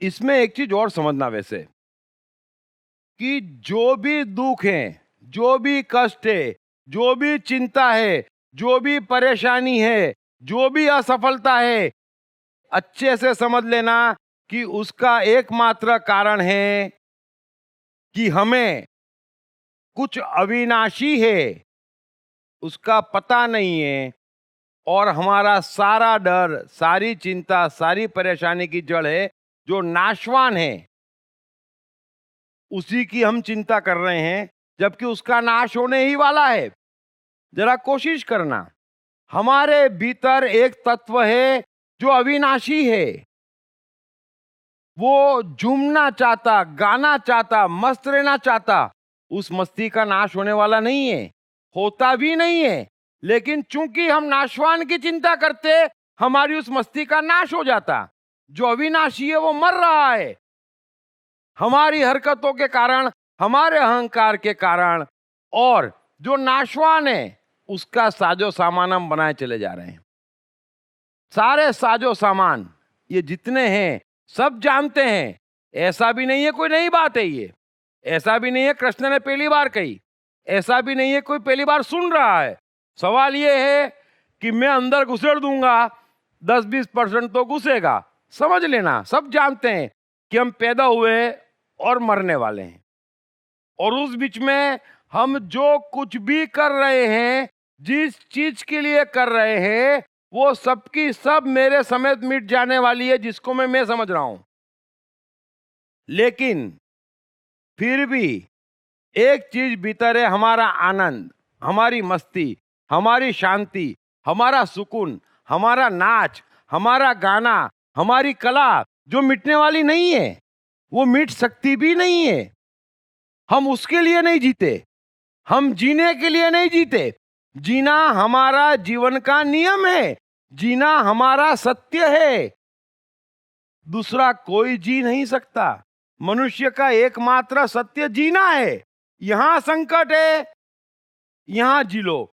इसमें एक चीज और समझना वैसे, कि जो भी दुख है, जो भी कष्ट है, जो भी चिंता है, जो भी परेशानी है, जो भी असफलता है, अच्छे से समझ लेना कि उसका एकमात्र कारण है कि हमें कुछ अविनाशी है उसका पता नहीं है, और हमारा सारा डर, सारी चिंता, सारी परेशानी की जड़ है जो नाशवान है, उसी की हम चिंता कर रहे हैं, जबकि उसका नाश होने ही वाला है। जरा कोशिश करना, हमारे भीतर एक तत्व है जो अविनाशी है। वो झूमना चाहता, गाना चाहता, मस्त रहना चाहता, उस मस्ती का नाश होने वाला नहीं है, होता भी नहीं है। लेकिन चूंकि हम नाशवान की चिंता करते, हमारी उस मस्ती का नाश हो जाता। जो अविनाशी है वो मर रहा है, हमारी हरकतों के कारण, हमारे अहंकार के कारण। और जो नाशवान है उसका साजो सामान हम बनाए चले जा रहे हैं। सारे साजो सामान ये जितने हैं सब जानते हैं, ऐसा भी नहीं है कोई नई बात है ये, ऐसा भी नहीं है कृष्ण ने पहली बार कही, ऐसा भी नहीं है कोई पहली बार सुन रहा है। सवाल ये है कि मैं अंदर घुसेड़ दूंगा, 10-20% तो घुसेगा। समझ लेना, सब जानते हैं कि हम पैदा हुए और मरने वाले हैं, और उस बीच में हम जो कुछ भी कर रहे हैं, जिस चीज के लिए कर रहे हैं, वो सबकी सब मेरे समेत मिट जाने वाली है, जिसको मैं समझ रहा हूं। लेकिन फिर भी एक चीज भीतर है, हमारा आनंद, हमारी मस्ती, हमारी शांति, हमारा सुकून, हमारा नाच, हमारा गाना, हमारी कला, जो मिटने वाली नहीं है, वो मिट सकती भी नहीं है। हम उसके लिए नहीं जीते, हम जीने के लिए नहीं जीते। जीना हमारा जीवन का नियम है, जीना हमारा सत्य है, दूसरा कोई जी नहीं सकता। मनुष्य का एकमात्र सत्य जीना है। यहां संकट है, यहां जी लो,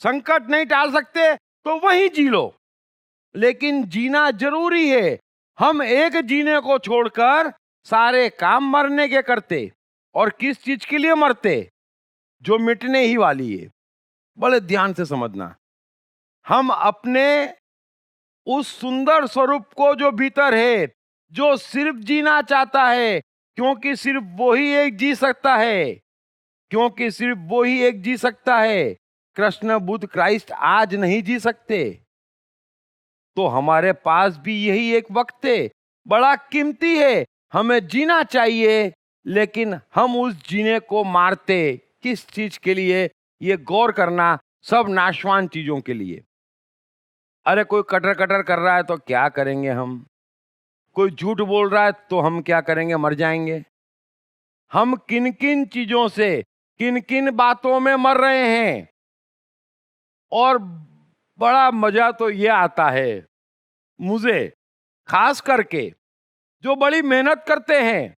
संकट नहीं टाल सकते तो वहीं जी लो, लेकिन जीना जरूरी है। हम एक जीने को छोड़कर सारे काम मरने के करते, और किस चीज के लिए मरते? जो मिटने ही वाली है। बड़े ध्यान से समझना, हम अपने उस सुंदर स्वरूप को जो भीतर है, जो सिर्फ जीना चाहता है, क्योंकि सिर्फ वही एक जी सकता है, क्योंकि सिर्फ वही एक जी सकता है। कृष्ण, बुद्ध, क्राइस्ट आज नहीं जी सकते, तो हमारे पास भी यही एक वक्त है, बड़ा कीमती है, हमें जीना चाहिए। लेकिन हम उस जीने को मारते किस चीज के लिए? ये गौर करना, सब नाशवान चीजों के लिए। अरे कोई कटर कटर कर रहा है तो क्या करेंगे हम, कोई झूठ बोल रहा है तो हम क्या करेंगे? मर जाएंगे। हम किन किन चीजों से, किन किन बातों में मर रहे हैं। और बड़ा मजा तो ये आता है मुझे, खास करके जो बड़ी मेहनत करते हैं,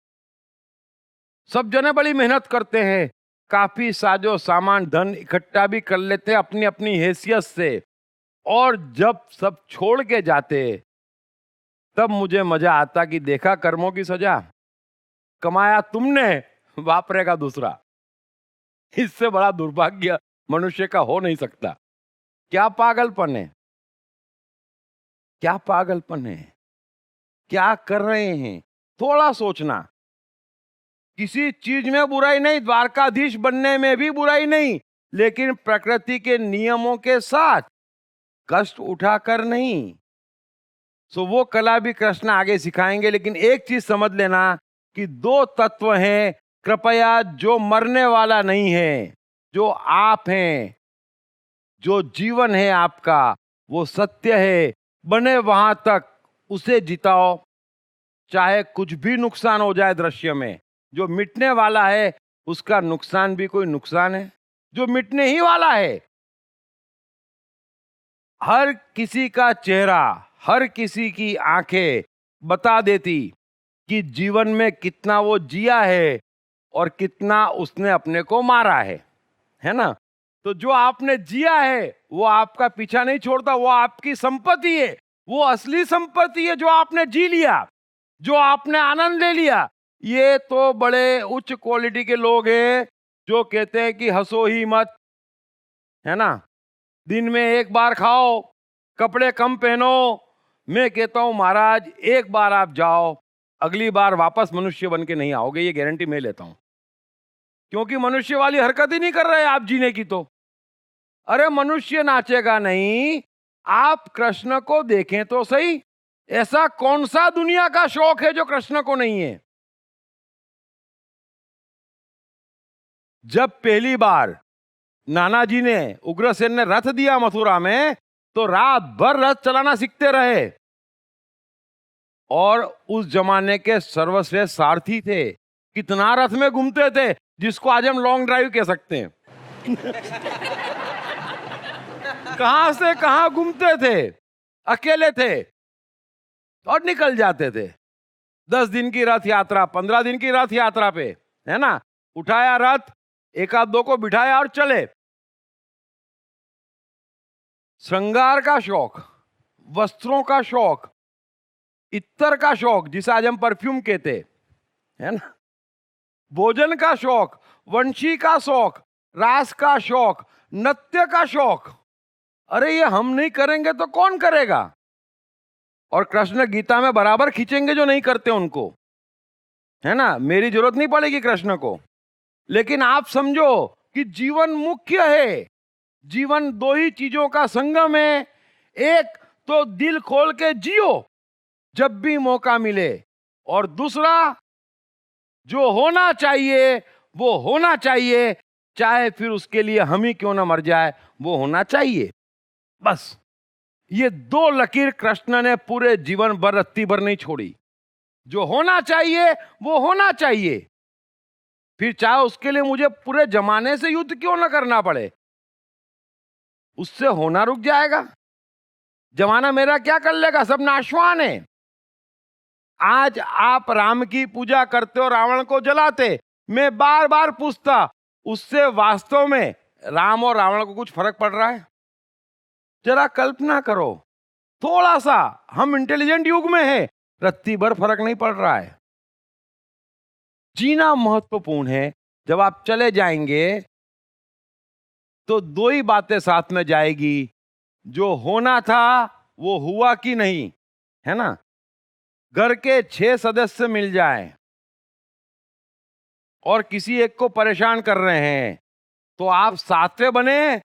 सब जने बड़ी मेहनत करते हैं, काफी साजो सामान धन इकट्ठा भी कर लेते हैं अपनी अपनी हैसियत से, और जब सब छोड़ के जाते तब मुझे मजा आता कि देखा कर्मों की सजा, कमाया तुमने, वापरेगा दूसरा। इससे बड़ा दुर्भाग्य मनुष्य का हो नहीं सकता। क्या पागलपन है, क्या पागलपन है, क्या कर रहे हैं? थोड़ा सोचना। किसी चीज में बुराई नहीं, द्वारकाधीश बनने में भी बुराई नहीं, लेकिन प्रकृति के नियमों के साथ कष्ट उठाकर नहीं। सो वो कला भी कृष्ण आगे सिखाएंगे। लेकिन एक चीज समझ लेना कि दो तत्व हैं, कृपया, जो मरने वाला नहीं है, जो आप हैं, जो जीवन है आपका, वो सत्य है, बने वहां तक उसे जिताओ, चाहे कुछ भी नुकसान हो जाए दृश्य में। जो मिटने वाला है उसका नुकसान भी कोई नुकसान है, जो मिटने ही वाला है। हर किसी का चेहरा, हर किसी की आंखें बता देती कि जीवन में कितना वो जिया है और कितना उसने अपने को मारा है ना? तो जो आपने जिया है वो आपका पीछा नहीं छोड़ता, वो आपकी संपत्ति है, वो असली संपत्ति है जो आपने जी लिया। जो आपने आनंद ले लिया, ये तो बड़े उच्च क्वालिटी के लोग हैं जो कहते हैं कि हंसो ही मत, है ना, दिन में एक बार खाओ, कपड़े कम पहनो। मैं कहता हूं महाराज, एक बार आप जाओ, अगली बार वापस मनुष्य बन के नहीं आओगे, ये गारंटी मैं लेता हूं। क्योंकि मनुष्य वाली हरकत ही नहीं कर रहे आप जीने की। तो अरे मनुष्य नाचेगा नहीं, आप कृष्ण को देखें तो सही। ऐसा कौन सा दुनिया का शौक है जो कृष्ण को नहीं है? जब पहली बार नाना जी ने, उग्रसेन ने रथ दिया मथुरा में, तो रात भर रथ चलाना सीखते रहे। और उस जमाने के सर्वश्रेष्ठ सारथी थे, कितना रथ में घूमते थे, जिसको आज हम लॉन्ग ड्राइव कह सकते हैं। कहां से कहां घूमते थे, अकेले थे और निकल जाते थे। 10 दिन की रथ यात्रा, 15 दिन की रथ यात्रा पे, है ना, उठाया रथ, एक आध दो को बिठाया और चले। श्रृंगार का शौक, वस्त्रों का शौक, इत्तर का शौक, जिसे आज हम परफ्यूम कहते, है ना, भोजन का शौक, वंशी का शौक, रास का शौक, नृत्य का शौक। अरे ये हम नहीं करेंगे तो कौन करेगा? और कृष्ण गीता में बराबर खींचेंगे जो नहीं करते उनको, है ना। मेरी जरूरत नहीं पड़ेगी कृष्ण को। लेकिन आप समझो कि जीवन मुख्य है। जीवन दो ही चीजों का संगम है। एक तो दिल खोल के जियो जब भी मौका मिले, और दूसरा जो होना चाहिए वो होना चाहिए, चाहे फिर उसके लिए हम ही क्यों ना मर जाए, वो होना चाहिए। बस ये दो लकीर कृष्ण ने पूरे जीवन भर रत्ती भर नहीं छोड़ी। जो होना चाहिए वो होना चाहिए, फिर चाहे उसके लिए मुझे पूरे जमाने से युद्ध क्यों ना करना पड़े, उससे होना रुक जाएगा। जमाना मेरा क्या कर लेगा, सब नाशवान है। आज आप राम की पूजा करते हो, रावण को जलाते, मैं बार बार पूछता, उससे वास्तव में राम और रावण को कुछ फर्क पड़ रहा है? जरा कल्पना करो, थोड़ा सा, हम इंटेलिजेंट युग में है, रत्ती भर फर्क नहीं पड़ रहा है। जीना महत्वपूर्ण है। जब आप चले जाएंगे तो दो ही बातें साथ में जाएगी, जो होना था वो हुआ कि नहीं, है ना। घर के 6 सदस्य मिल जाएं और किसी एक को परेशान कर रहे हैं, तो आप साथवे बने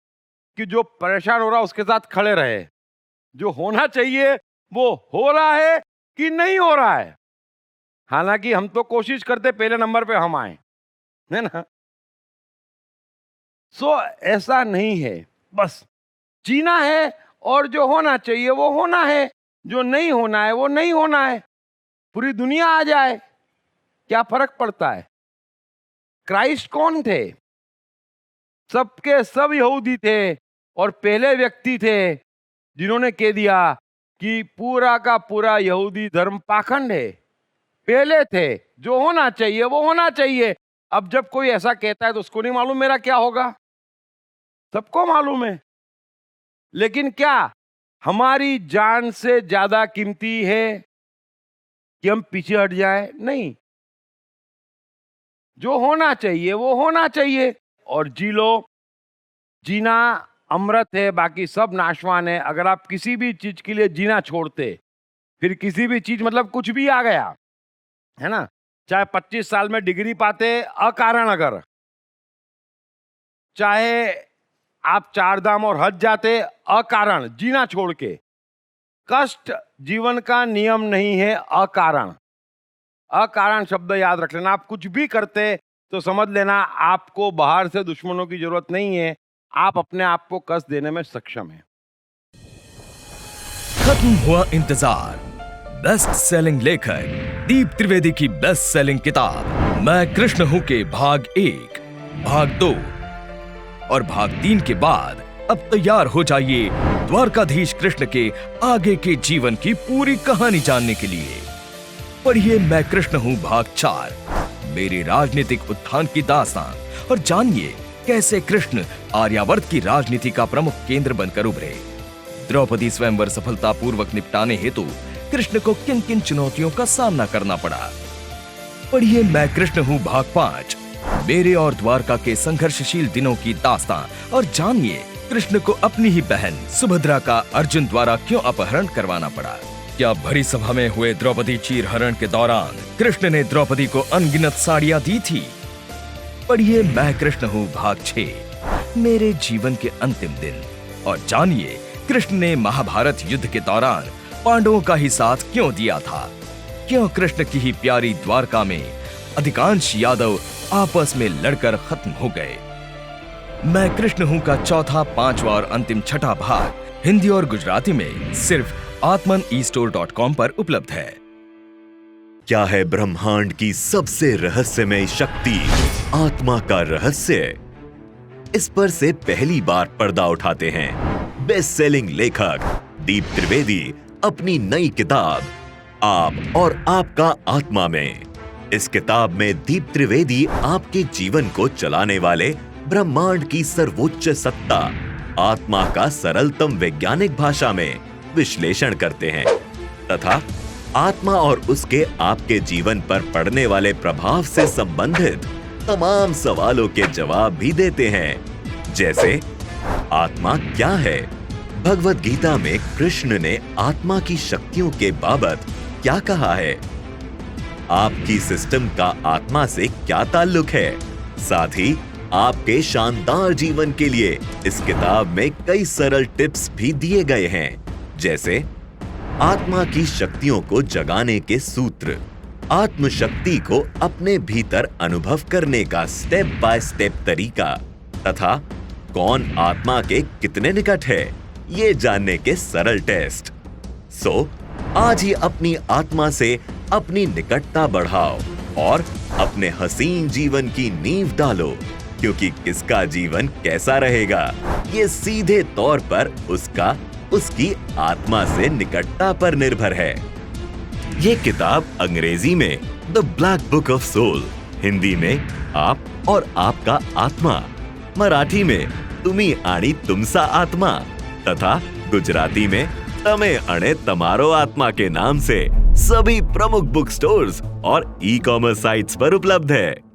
कि जो परेशान हो रहा है उसके साथ खड़े रहे। जो होना चाहिए वो हो रहा है कि नहीं हो रहा है। हालांकि हम तो कोशिश करते पहले नंबर पे हम आए, है ना। सो ऐसा नहीं है, बस जीना है, और जो होना चाहिए वो होना है, जो नहीं होना है वो नहीं होना है। पूरी दुनिया आ जाए, क्या फर्क पड़ता है? क्राइस्ट कौन थे? सबके सब यहूदी थे, और पहले व्यक्ति थे जिन्होंने कह दिया कि पूरा का पूरा यहूदी धर्म पाखंड है। पहले थे, जो होना चाहिए वो होना चाहिए। अब जब कोई ऐसा कहता है तो उसको नहीं मालूम मेरा क्या होगा, सबको मालूम है। लेकिन क्या हमारी जान से ज्यादा कीमती है कि हम पीछे हट जाए? नहीं, जो होना चाहिए वो होना चाहिए, और जी लो। जीना अमृत है, बाकी सब नाशवान है। अगर आप किसी भी चीज के लिए जीना छोड़ते, फिर किसी भी चीज, मतलब कुछ भी आ गया, है ना, चाहे 25 साल में डिग्री पाते अकारण, अगर चाहे आप 4 धाम और हज जाते अकारण, जीना छोड़ के। कष्ट जीवन का नियम नहीं है, अकारण। अकारण शब्द याद रख लेना। आप कुछ भी करते तो समझ लेना आपको बाहर से दुश्मनों की जरूरत नहीं है, आप अपने आप को कष्ट देने में सक्षम हैं। खत्म हुआ इंतजार। बेस्ट सेलिंग लेखक दीप त्रिवेदी की बेस्ट सेलिंग किताब मैं कृष्ण हूं के भाग 1, भाग 2 और भाग 3 के बाद अब तैयार हो जाइए द्वारकाधीश कृष्ण के आगे के जीवन की पूरी कहानी जानने के लिए। पढ़िए मैं कृष्ण हूं भाग 4, मेरे राजनीतिक उत्थान की दास्तान, और जानिए कैसे कृष्ण आर्यावर्त की राजनीति का प्रमुख केंद्र बनकर उभरे। द्रौपदी स्वयंवर सफलतापूर्वक निपटाने हेतु कृष्ण को किन किन चुनौतियों का सामना करना पड़ा। पढ़िए मैं कृष्ण हूँ भाग 5, मेरे और द्वारका के संघर्षशील दिनों की दास्तान, और जानिए कृष्ण को अपनी ही बहन सुभद्रा का अर्जुन द्वारा क्यों अपहरण करवाना पड़ा। क्या भरी सभा में हुए द्रौपदी चीरहरण के दौरान कृष्ण ने द्रौपदी को अनगिनत साड़ियां दी थी। पढ़िए मैं कृष्ण हूँ भाग 6, मेरे जीवन के अंतिम दिन, और जानिए कृष्ण ने महाभारत युद्ध के दौरान पांडवों का ही साथ क्यों दिया था। क्यों कृष्ण की ही प्यारी द्वारका में अधिकांश यादव आपस में लड़कर खत्म हो गए। मैं कृष्ण हूँ का चौथा, 5वां और अंतिम 6ठा भाग हिंदी और गुजराती में सिर्फ atmanestore.com पर उपलब्ध है। क्या है ब्रह्मांड की सबसे रहस्यमय शक्ति, आत्मा का रहस्य? इस पर से पहली बार पर्दा उठाते हैं बेस्ट सेलिंग लेखक दीप त्रिवेदी अपनी नई किताब आप और आपका आत्मा में। इस किताब में दीप त्रिवेदी आपके जीवन को चलाने वाले ब्रह्मांड की सर्वोच्च सत्ता आत्मा का सरलतम वैज्ञानिक भाषा में विश्लेषण करते हैं तथा आत्मा और उसके आपके जीवन पर पड़ने वाले प्रभाव से संबंधित तमाम सवालों के जवाब भी देते हैं। जैसे आत्मा क्या है? भगवत गीता में कृष्ण ने आत्मा की शक्तियों के बाबत क्या कहा है? आपकी सिस्टम का आत्मा से क्या ताल्लुक है? साथ ही आपके शानदार जीवन के लिए इस किताब में कई सरल टिप्स भी दिए गए हैं, जैसे आत्मा की शक्तियों को जगाने के सूत्र, आत्मशक्ति को अपने भीतर अनुभव करने का स्टेप बाय स्टेप तरीका तथा कौन आत्मा के कितने निकट है ये जानने के सरल टेस्ट। सो आज ही अपनी आत्मा से अपनी निकटता बढ़ाओ और अपने हसीन जीवन की नींव डालो, क्योंकि किसका जीवन कैसा रहेगा ये सीधे तौर पर उसकी आत्मा से निकटता पर निर्भर है। ये किताब अंग्रेजी में the black book of soul, Hindi में आप और आपका आत्मा, मराठी में तुमी आणि तुमसा आत्मा तथा गुजराती में तमे अणे तमारो आत्मा के नाम से सभी प्रमुख बुक स्टोर्स और ई-कॉमर्स साइट्स पर उपलब्ध है।